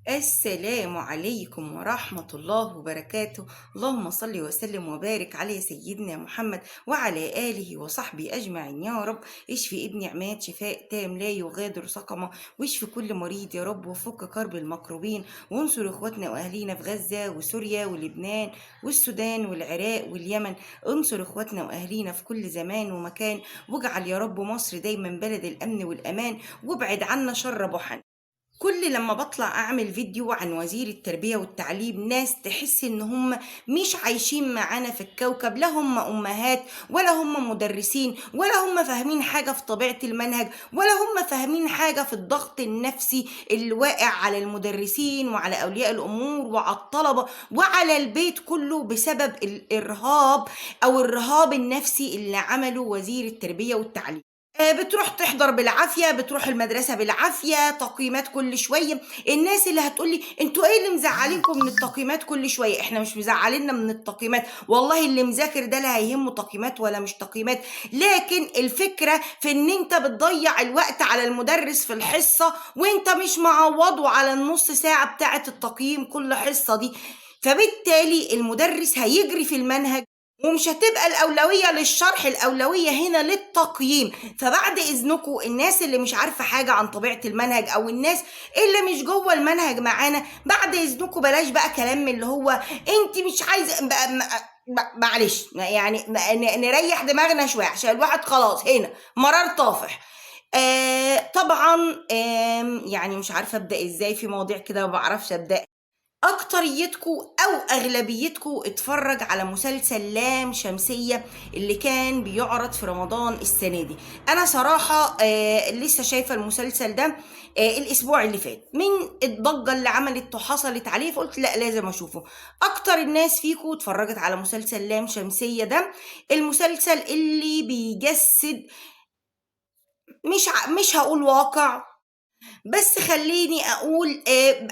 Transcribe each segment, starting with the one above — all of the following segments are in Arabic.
السلام عليكم ورحمة الله وبركاته. اللهم صل وسلم وبارك على سيدنا محمد وعلى آله وصحبه أجمعين يا رب. اشفي ابني عماد شفاء تام لا يغادر سقما، واشفي كل مريض يا رب، وفك كرب المكروبين، وانصر اخواتنا واهالينا في غزة وسوريا ولبنان والسودان والعراق واليمن. انصر اخواتنا واهالينا في كل زمان ومكان، واجعل يا رب مصر دايما بلد الأمن والأمان، وابعد عنا شر بحن. كل لما بطلع اعمل فيديو عن وزير التربية والتعليم ناس تحس ان هم مش عايشين معانا في الكوكب، لا هم امهات ولا هم مدرسين ولا هم فاهمين حاجة في طبيعة المنهج ولا هم فاهمين حاجة في الضغط النفسي اللي واقع على المدرسين وعلى اولياء الامور وعلى الطلبة وعلى البيت كله بسبب الارهاب او الرهاب النفسي اللي عمله وزير التربية والتعليم. بتروح تحضر بالعافية، بتروح المدرسة بالعافية، تقييمات كل شوية. الناس اللي هتقولي انتوا ايه اللي مزعلينكم من التقييمات كل شوية؟ احنا مش مزعليننا من التقييمات، والله اللي مذاكر ده لا هيهمه تقييمات ولا مش تقييمات، لكن الفكرة في ان انت بتضيع الوقت على المدرس في الحصة وانت مش معوضه على النص ساعة بتاعة التقييم كل حصة دي. فبالتالي المدرس هيجري في المنهج ومش هتبقى الأولوية للشرح، الأولوية هنا للتقييم. فبعد إذنكم الناس اللي مش عارفة حاجة عن طبيعة المنهج أو الناس اللي مش جوه المنهج معانا، بعد إذنكم بلاش بقى كلام من اللي هو أنت مش عايزة معلش يعني نريح دماغنا شوية عشان الواحد خلاص هنا مرار طافح. طبعا يعني مش عارفة أبدأ إزاي في مواضيع كده، ما بعرفش أبدأ. أكتريتكم أو أغلبيتكم اتفرج على مسلسل لام شمسية اللي كان بيعرض في رمضان السنة دي. أنا صراحة لسه شايفة المسلسل ده الأسبوع اللي فات من الضجة اللي عملت وحصلت عليه، فقلت لا لازم أشوفه. أكتر الناس فيكم اتفرجت على مسلسل لام شمسية ده، المسلسل اللي بيجسد مش هقول واقع، بس خليني أقول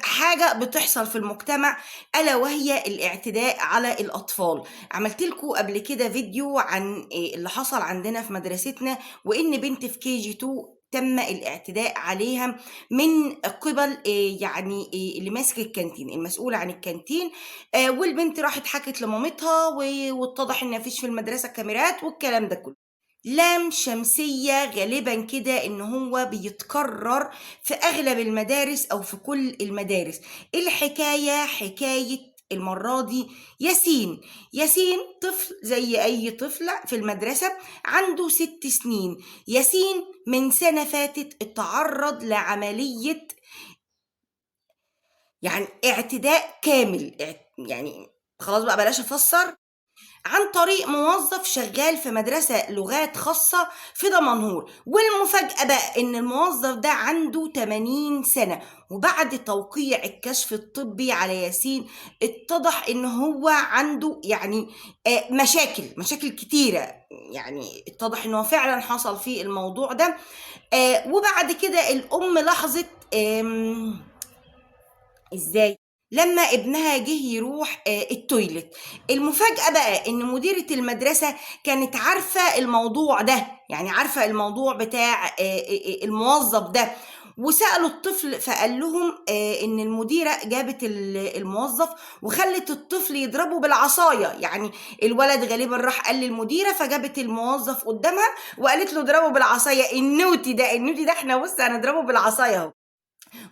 حاجة بتحصل في المجتمع، ألا وهي الاعتداء على الأطفال. عملت لكم قبل كده فيديو عن اللي حصل عندنا في مدرستنا، وإن بنت في كي جي 2 تم الاعتداء عليها من قبل يعني اللي ماسك الكانتين، المسؤول عن الكانتين. والبنت راحت حكت لمامتها واتضح ان مفيش في المدرسة كاميرات والكلام ده كله. لام شمسية غالبا كده ان هو بيتكرر في اغلب المدارس او في كل المدارس. الحكاية حكاية المرة دي ياسين. ياسين طفل زي اي طفل في المدرسة، عنده 6 سنين. ياسين من سنة فاتت اتعرض لعملية يعني اعتداء كامل، يعني خلاص بقى بلاش افسر، عن طريق موظف شغال في مدرسة لغات خاصة في دمنهور. والمفاجأة بقى إن الموظف ده عنده 80 سنة، وبعد توقيع الكشف الطبي على ياسين اتضح إن هو عنده يعني مشاكل كتيرة. يعني اتضح إنه فعلا حصل فيه الموضوع ده. وبعد كده الأم لاحظت ازاي لما ابنها جه يروح التويلت. المفاجأة بقى ان مديرة المدرسة كانت عارفة الموضوع ده، يعني عارفة الموضوع بتاع الموظف ده. وسألوا الطفل فقال لهم ان المديرة جابت الموظف وخلت الطفل يضربه بالعصاية. يعني الولد غالبا راح قال للمديرة فجابت الموظف قدامها وقالت له اضربه بالعصاية. النوتي ده احنا بص هنضربه بالعصاية اهو.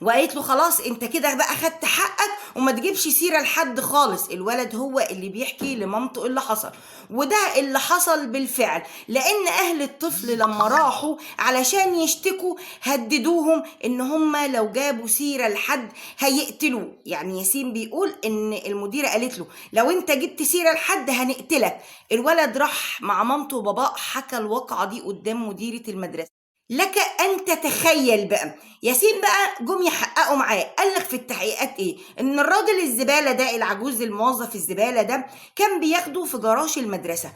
وقالت له خلاص انت كده بقى خدت حقك وما تجيبش سيرة لحد خالص. الولد هو اللي بيحكي لمامته اللي حصل، وده اللي حصل بالفعل، لان اهل الطفل لما راحوا علشان يشتكوا هددوهم ان هم لو جابوا سيرة لحد هيقتلوه. يعني ياسين بيقول ان المديرة قالت له لو انت جبت سيرة لحد هنقتلك. الولد راح مع مامته وباباه حكى الواقعة دي قدام مديرة المدرسة. لك ان تتخيل بقى ياسين بقى جم يحققوا معاه، قال لك في التحقيقات ايه؟ ان الراجل الزباله ده، العجوز الموظف الزباله ده، كان بياخده في جراج المدرسه،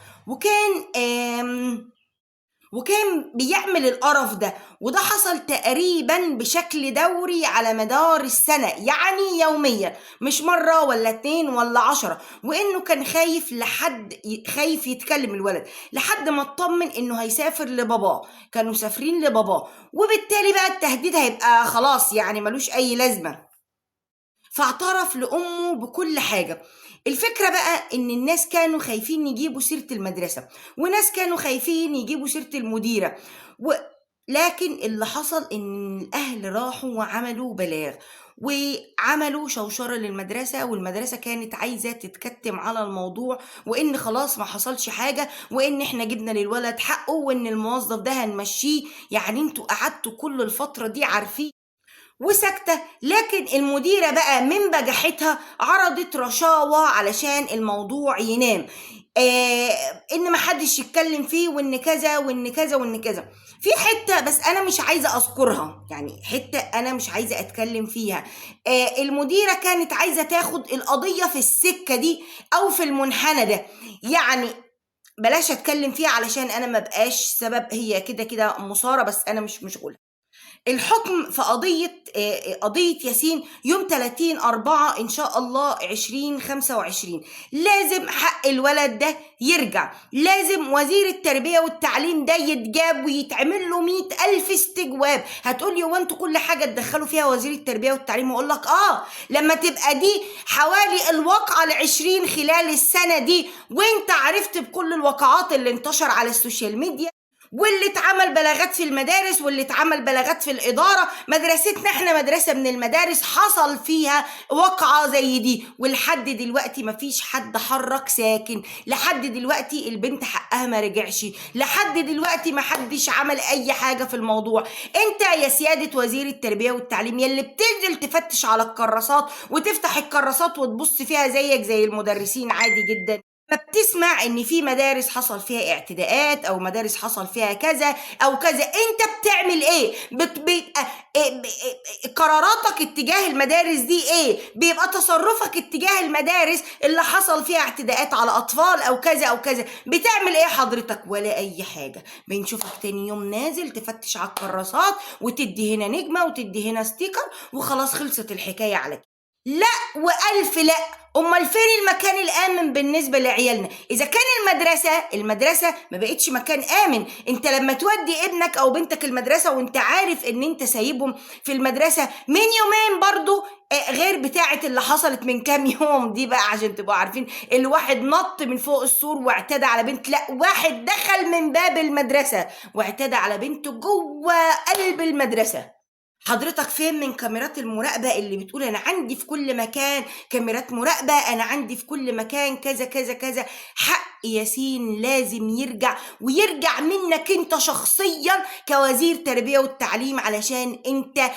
وكان بيعمل القرف ده. وده حصل تقريبا بشكل دوري على مدار السنة، يعني يوميا، مش مرة ولا 2 ولا 10. وانه كان خايف يتكلم الولد لحد ما اطمن انه هيسافر لباباه. كانوا مسافرين لباباه، وبالتالي بقى التهديد هيبقى خلاص يعني ملوش اي لازمة. فاعترف لأمه بكل حاجة. الفكرة بقى إن الناس كانوا خايفين يجيبوا سيرة المدرسة، وناس كانوا خايفين يجيبوا سيرة المديرة، لكن اللي حصل إن الأهل راحوا وعملوا بلاغ وعملوا شوشرة للمدرسة، والمدرسة كانت عايزة تتكتم على الموضوع، وإن خلاص ما حصلش حاجة، وإن إحنا جبنا للولد حقه، وإن الموظف ده هنمشيه. يعني انتوا قعدتوا كل الفترة دي عارفين وساكتة. لكن المديرة بقى من بجاحتها عرضت رشاوى علشان الموضوع ينام، ان محدش يتكلم فيه، وان كذا وان كذا وان كذا. في حتة بس انا مش عايزة اذكرها، يعني حتة انا مش عايزة اتكلم فيها. المديرة كانت عايزة تاخد القضية في السكة دي او في المنحنى ده، يعني بلاش اتكلم فيها علشان انا ما بقاش سبب، هي كده كده مصارة، بس انا مش مشغولة. الحكم في قضية ياسين يوم 30/4 إن شاء الله 2025. لازم حق الولد ده يرجع، لازم وزير التربية والتعليم ده يتجاب ويتعمل له 100,000 استجواب. هتقولي هو انتوا كل حاجة تدخلوا فيها وزير التربية والتعليم؟ وأقول لك لما تبقى دي حوالي الواقعة ال20 خلال السنة دي، وانت عرفت بكل الواقعات اللي انتشر على السوشيال ميديا، واللي اتعمل بلاغات في المدارس، واللي اتعمل بلاغات في الإدارة. مدرستنا احنا مدرسة من المدارس حصل فيها واقعة زي دي، ولحد دلوقتي مفيش حد حرك ساكن، لحد دلوقتي البنت حقها ما رجعش، لحد دلوقتي محدش عمل أي حاجة في الموضوع. انت يا سيادة وزير التربية والتعليم يلي بتنزل تفتش على الكراسات وتفتح الكراسات وتبص فيها زيك زي المدرسين عادي جدا، ما بتسمع ان في مدارس حصل فيها اعتداءات، او مدارس حصل فيها كذا او كذا، انت بتعمل ايه؟ بيبقى قراراتك اتجاه المدارس دي ايه؟ بيبقى تصرفك اتجاه المدارس اللي حصل فيها اعتداءات على اطفال او كذا او كذا، بتعمل ايه حضرتك؟ ولا اي حاجة. بنشوفك تاني يوم نازل تفتش على الكراسات وتدي هنا نجمة وتدي هنا ستيكر وخلاص، خلصت الحكاية على كده. لا وألف لا. أمال فين المكان الآمن بالنسبة لعيالنا؟ إذا كان المدرسة ما بقتش مكان آمن. أنت لما تودي ابنك أو بنتك المدرسة وأنت عارف إن أنت سايبهم في المدرسة من يومين برضو، غير بتاعة اللي حصلت من كام يوم دي بقى، عشان تبقوا عارفين، الواحد نط من فوق السور واعتدى على بنت، لا واحد دخل من باب المدرسة واعتدى على بنته جوه قلب المدرسة. حضرتك فين من كاميرات المراقبة اللي بتقول أنا عندي في كل مكان كاميرات مراقبة، أنا عندي في كل مكان كذا كذا كذا؟ حق ياسين لازم يرجع، ويرجع منك أنت شخصيا كوزير تربية والتعليم، علشان أنت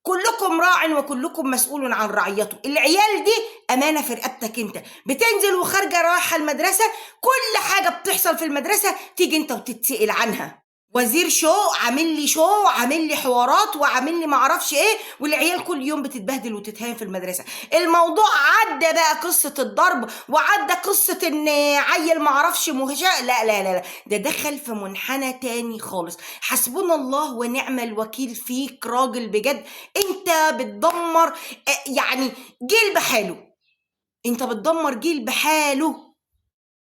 كلكم راع وكلكم مسؤول عن رعيته. العيال دي أمانة في رقبتك أنت، بتنزل وخارجة رايحة المدرسة، كل حاجة بتحصل في المدرسة تيجي أنت وتتسأل عنها. وزير شو عامل لي حوارات وعامل لي معرفش ايه، والعيال كل يوم بتتبهدل وتتهان في المدرسة. الموضوع عدى بقى قصة الضرب، وعدى قصة ان عيل معرفش مهجأ، لا لا لا، ده دخل في منحنى تاني خالص. حسبنا الله ونعم الوكيل فيك راجل بجد. انت بتدمر يعني جيل بحاله، انت بتدمر جيل بحاله